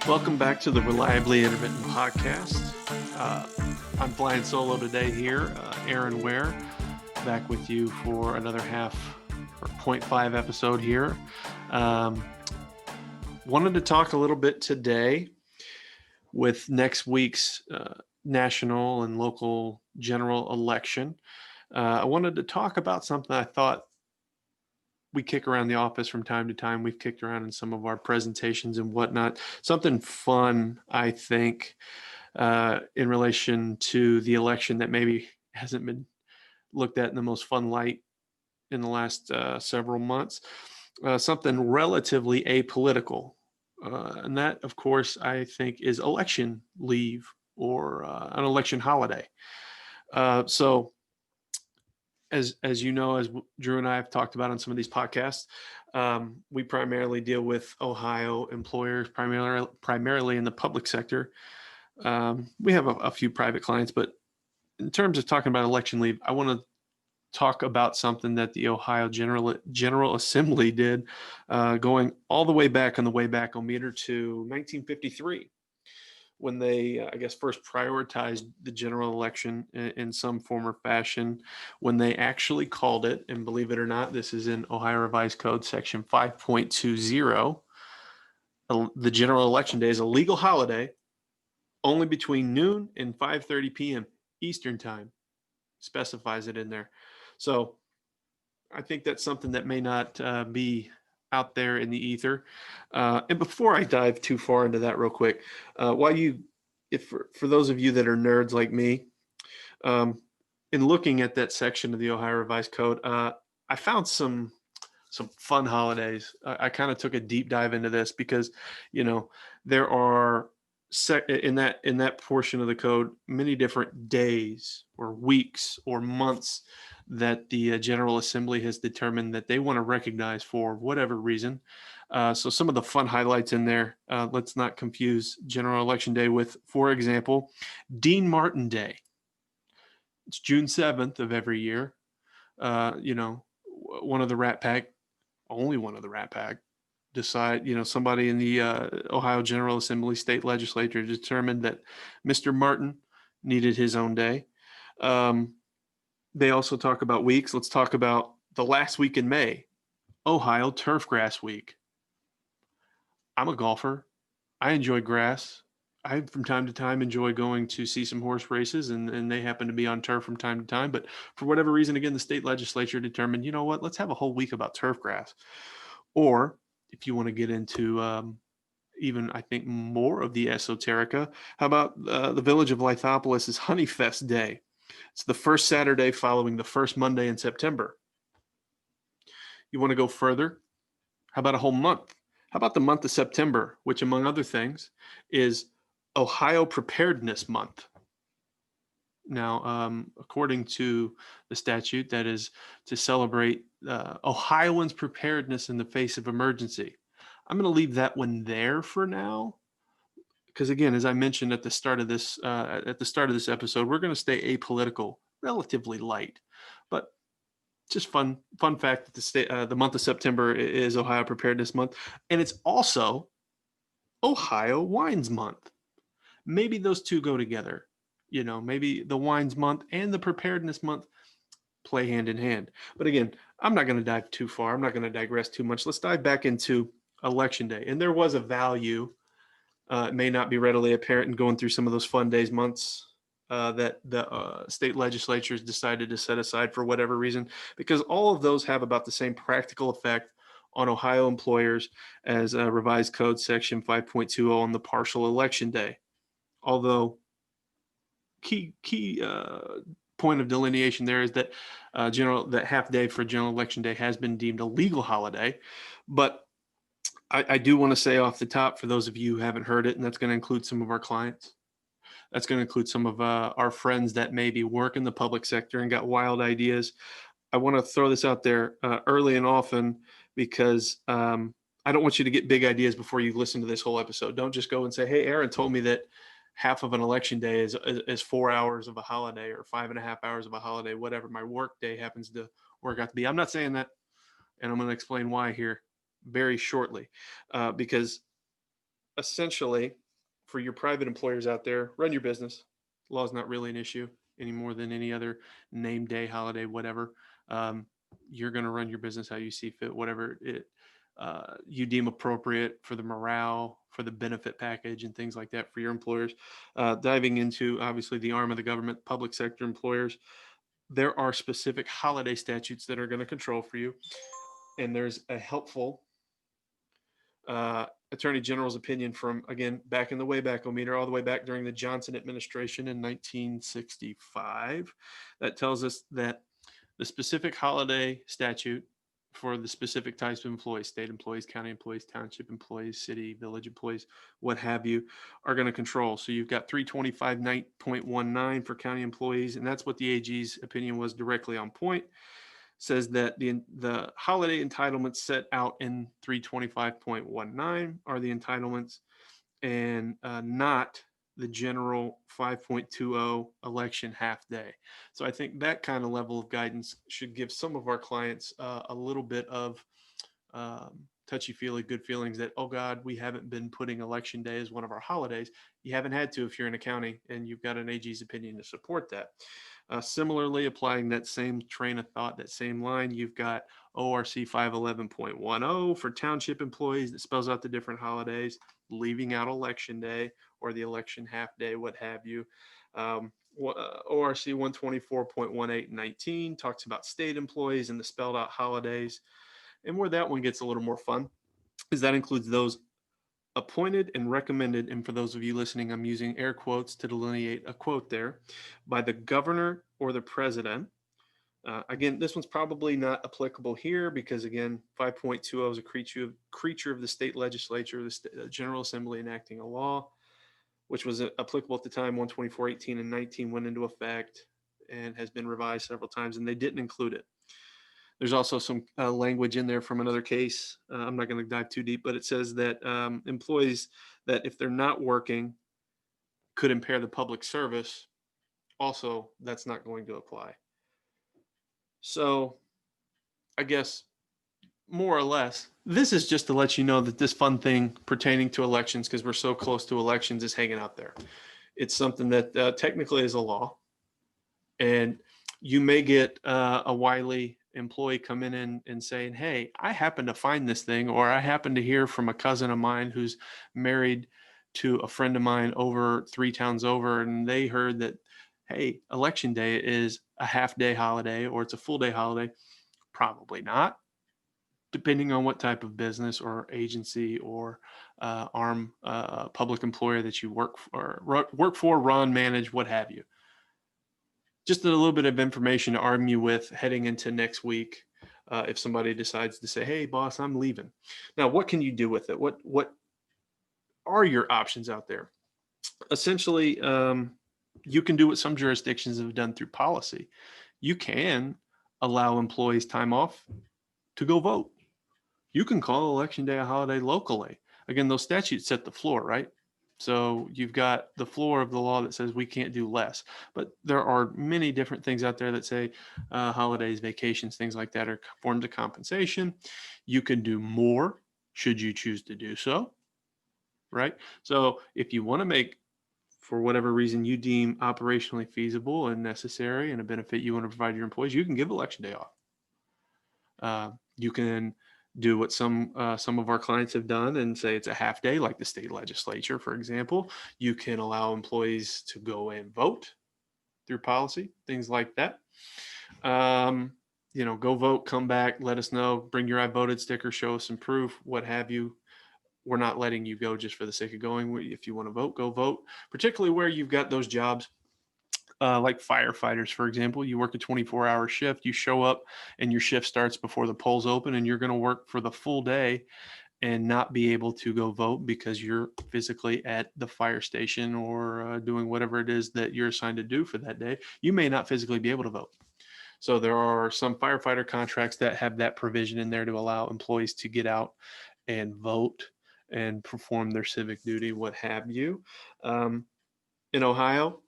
Welcome back to the Reliably Intermittent Podcast. Uh, I'm flying solo today here. Aaron Ware, back with you for another half or point 0.5 episode here. Um, Wanted to talk a little bit today with next week's national and local general election. I wanted to talk about something I thought we kick around the office from time to time. We've kicked around in some of our presentations and whatnot. Something fun, I think, in relation to the election that maybe hasn't been looked at in the most fun light in the last several months. Something relatively apolitical. And that, of course, I think is election leave or an election holiday. So as you know, as Drew and I have talked about on some of these podcasts, we primarily deal with Ohio employers, primarily in the public sector. We have a few private clients, but in terms of talking about election leave, I want to talk about something that the Ohio General Assembly did, going all the way back on the Wayback-O-Meter to 1953. When they, I guess, first prioritized the general election in some form or fashion, when they actually called it, and believe it or not, this is in Ohio Revised Code section 5.20, the general election day is a legal holiday only between noon and 5:30 p.m. Eastern time, specifies it in there. So I think that's something that may not be out there in the ether. And before I dive too far into that real quick, if for those of you that are nerds like me, in looking at that section of the Ohio Revised Code, I found some fun holidays. I kind of took a deep dive into this because, there are in that portion of the code many different days or weeks or months that the General Assembly has determined that they want to recognize for whatever reason. So some of the fun highlights in there, let's not confuse General Election Day with, for example, Dean Martin Day. It's June 7th of every year. One of the Rat Pack, only one of the Rat Pack, somebody in the Ohio General Assembly state legislature determined that Mr. Martin needed his own day. They also talk about weeks. Let's talk about the last week in May, Ohio Turfgrass Week. I'm a golfer. I enjoy grass. I, from time to time, enjoy going to see some horse races, and they happen to be on turf from time to time. But for whatever reason, again, the state legislature determined, you know what, let's have a whole week about turf grass. Or if you want to get into even, I think, more of the esoterica, how about the village of Lithopolis's Honeyfest Day? It's the first Saturday following the first Monday in September. You want to go further? How about a whole month? How about the month of September, which, among other things, is Ohio Preparedness Month? Now, according to the statute, that is to celebrate Ohioans' preparedness in the face of emergency. I'm going to leave that one there for now, because again, as I mentioned at the start of this episode, we're going to stay apolitical, relatively light, but just fun fact that the month of September is Ohio Preparedness Month, and it's also Ohio Wines Month. Maybe those two go together. Maybe the Wines Month and the Preparedness Month play hand in hand. But again, I'm not going to dive too far. I'm not going to digress too much. Let's dive back into Election Day. And there was a value, it may not be readily apparent in going through some of those fun days, months that the state legislatures decided to set aside for whatever reason, because all of those have about the same practical effect on Ohio employers as revised code section 5.20 on the partial election day. Although key point of delineation there is that that half day for general election day has been deemed a legal holiday. But I do want to say off the top, for those of you who haven't heard it, and that's going to include some of our clients, that's going to include some of our friends that maybe work in the public sector and got wild ideas. I want to throw this out there early and often, because I don't want you to get big ideas before you listen to this whole episode. Don't just go and say, hey, Aaron told me that half of an election day is 4 hours of a holiday or 5.5 hours of a holiday, whatever my work day happens to work out to be. I'm not saying that, and I'm going to explain why here very shortly, because essentially, for your private employers out there, run your business. Law is not really an issue any more than any other name day, holiday, whatever. Um, you're going to run your business how you see fit, whatever you deem appropriate for the morale, for the benefit package, and things like that for your employers. Diving into obviously the arm of the government, public sector employers, there are specific holiday statutes that are going to control for you, and there's a helpful Attorney General's opinion from, again, back in the Wayback-O-Meter, all the way back during the Johnson administration in 1965, that tells us that the specific holiday statute for the specific types of employees, state employees, county employees, township employees, city, village employees, what have you, are going to control. So you've got 325.19 for county employees, and that's what the AG's opinion was, directly on point. Says that the holiday entitlements set out in 325.19 are the entitlements, and not the general 5.20 election half day. So I think that kind of level of guidance should give some of our clients a little bit of touchy-feely good feelings that, oh God, we haven't been putting election day as one of our holidays. You haven't had to if you're in a county and you've got an AG's opinion to support that. Similarly, applying that same train of thought, that same line, you've got ORC 511.10 for township employees that spells out the different holidays, leaving out election day or the election half day, what have you. ORC 124.1819 talks about state employees and the spelled out holidays. And where that one gets a little more fun is that includes those appointed and recommended, and for those of you listening, I'm using air quotes to delineate a quote there, by the governor or the president. Again, this one's probably not applicable here because, again, 5.20 is a creature of the state legislature, the General Assembly enacting a law, which was applicable at the time. 124.18 and 19 went into effect and has been revised several times, and they didn't include it. There's also some language in there from another case. I'm not going to dive too deep, but it says that employees that if they're not working could impair the public service. Also, that's not going to apply. So I guess more or less, this is just to let you know that this fun thing pertaining to elections, because we're so close to elections, is hanging out there. It's something that technically is a law, and you may get a wily employee come in and saying, hey, I happen to find this thing, or I happen to hear from a cousin of mine who's married to a friend of mine over 3 towns over, and they heard that, hey, election day is a half day holiday or it's a full day holiday. Probably not, depending on what type of business or agency or public employer that you work for, run, manage, what have you. Just a little bit of information to arm you with heading into next week. If somebody decides to say, hey, boss, I'm leaving. Now, what can you do with it? What are your options out there? Essentially, you can do what some jurisdictions have done through policy. You can allow employees time off to go vote. You can call election day a holiday locally. Again, those statutes set the floor, right? So you've got the floor of the law that says we can't do less, but there are many different things out there that say holidays, vacations, things like that are forms of compensation. You can do more should you choose to do so, right? So if you want to make, for whatever reason you deem operationally feasible and necessary and a benefit you want to provide your employees, you can give election day off. You can do what some of our clients have done and say it's a half day, like the state legislature, for example. You can allow employees to go and vote through policy, things like that. Go vote, come back, let us know, bring your I voted sticker, show us some proof, what have you. We're not letting you go just for the sake of going. If you want to vote, go vote, particularly where you've got those jobs. Like firefighters, for example, you work a 24-hour shift, you show up and your shift starts before the polls open, and you're going to work for the full day and not be able to go vote because you're physically at the fire station or doing whatever it is that you're assigned to do for that day. You may not physically be able to vote. So there are some firefighter contracts that have that provision in there to allow employees to get out and vote and perform their civic duty, what have you. In Ohio,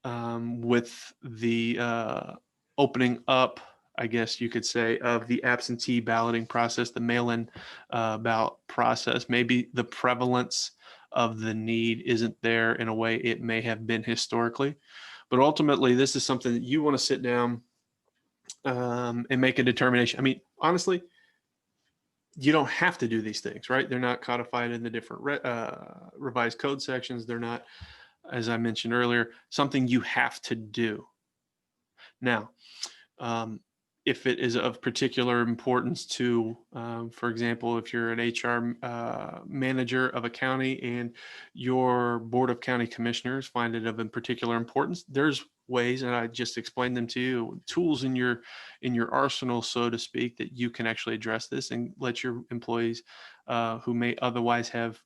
with the opening up, I guess you could say, of the absentee balloting process, the mail-in ballot process, maybe the prevalence of the need isn't there in a way it may have been historically. But ultimately, this is something that you want to sit down and make a determination. I mean, honestly, you don't have to do these things, right? They're not codified in the different revised code sections. They're not, as I mentioned earlier, something you have to do. Now, if it is of particular importance to, for example, if you're an HR manager of a county and your board of county commissioners find it of particular importance, there's ways, and I just explained them to you, tools in your arsenal, so to speak, that you can actually address this and let your employees who may otherwise have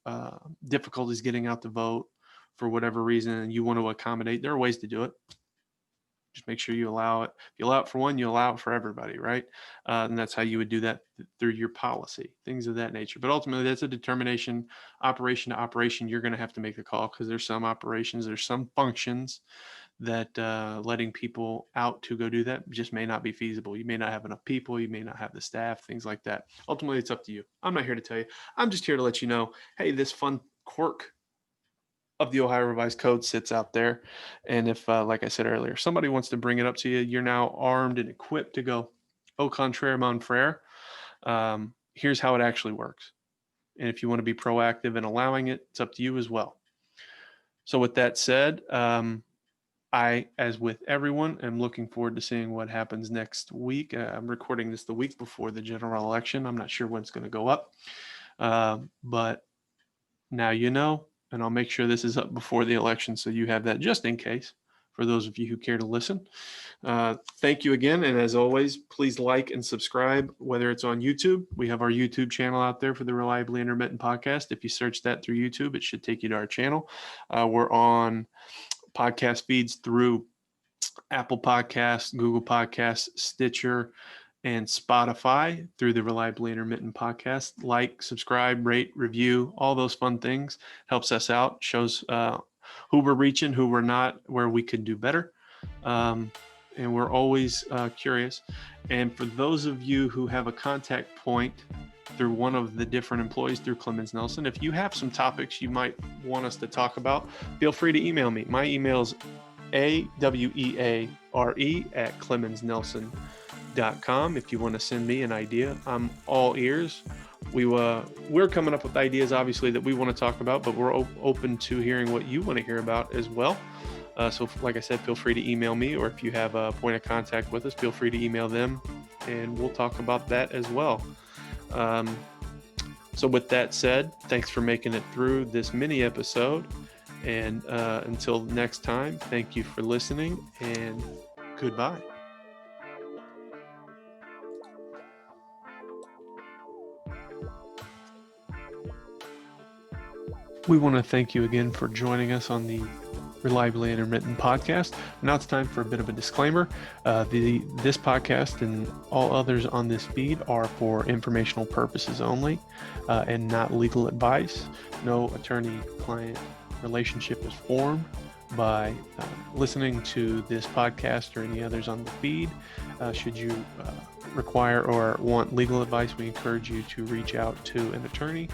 difficulties getting out to vote for whatever reason, and you want to accommodate. There are ways to do it. Just make sure you allow it. If you allow it for one, you allow it for everybody, right? And that's how you would do that through your policy, things of that nature. But ultimately, that's a determination, operation to operation. You're going to have to make the call, because there's some operations, there's some functions that letting people out to go do that just may not be feasible. You may not have enough people. You may not have the staff, things like that. Ultimately, it's up to you. I'm not here to tell you. I'm just here to let you know, hey, this fun quirk of the Ohio Revised Code sits out there. And if, like I said earlier, somebody wants to bring it up to you, you're now armed and equipped to go, au contraire, mon frere. Here's how it actually works. And if you want to be proactive in allowing it, it's up to you as well. So with that said, I, as with everyone, am looking forward to seeing what happens next week. I'm recording this the week before the general election. I'm not sure when it's going to go up. But now you know. And I'll make sure this is up before the election, so you have that just in case, for those of you who care to listen. Thank you again. And as always, please like and subscribe, whether it's on YouTube. We have our YouTube channel out there for the Reliably Intermittent Podcast. If you search that through YouTube, it should take you to our channel. We're on podcast feeds through Apple Podcasts, Google Podcasts, Stitcher, and Spotify through the Reliably Intermittent Podcast. Like, subscribe, rate, review, all those fun things. Helps us out, shows who we're reaching, who we're not, where we could do better. And we're always curious. And for those of you who have a contact point through one of the different employees through Clemens Nelson, if you have some topics you might want us to talk about, feel free to email me. My email is aweare@clemensnelson.com. If you want to send me an idea, I'm all ears. We're coming up with ideas, obviously, that we want to talk about, but we're open to hearing what you want to hear about as well. So like I said, feel free to email me, or if you have a point of contact with us, feel free to email them, and we'll talk about that as well. So with that said, thanks for making it through this mini episode. And until next time, thank you for listening, and goodbye. We want to thank you again for joining us on the Reliably Intermittent Podcast. Now it's time for a bit of a disclaimer. This podcast and all others on this feed are for informational purposes only, and not legal advice. No attorney-client relationship is formed by listening to this podcast or any others on the feed. Should you require or want legal advice, we encourage you to reach out to an attorney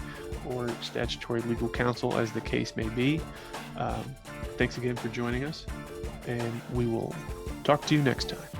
or statutory legal counsel, as the case may be. Thanks again for joining us, and we will talk to you next time.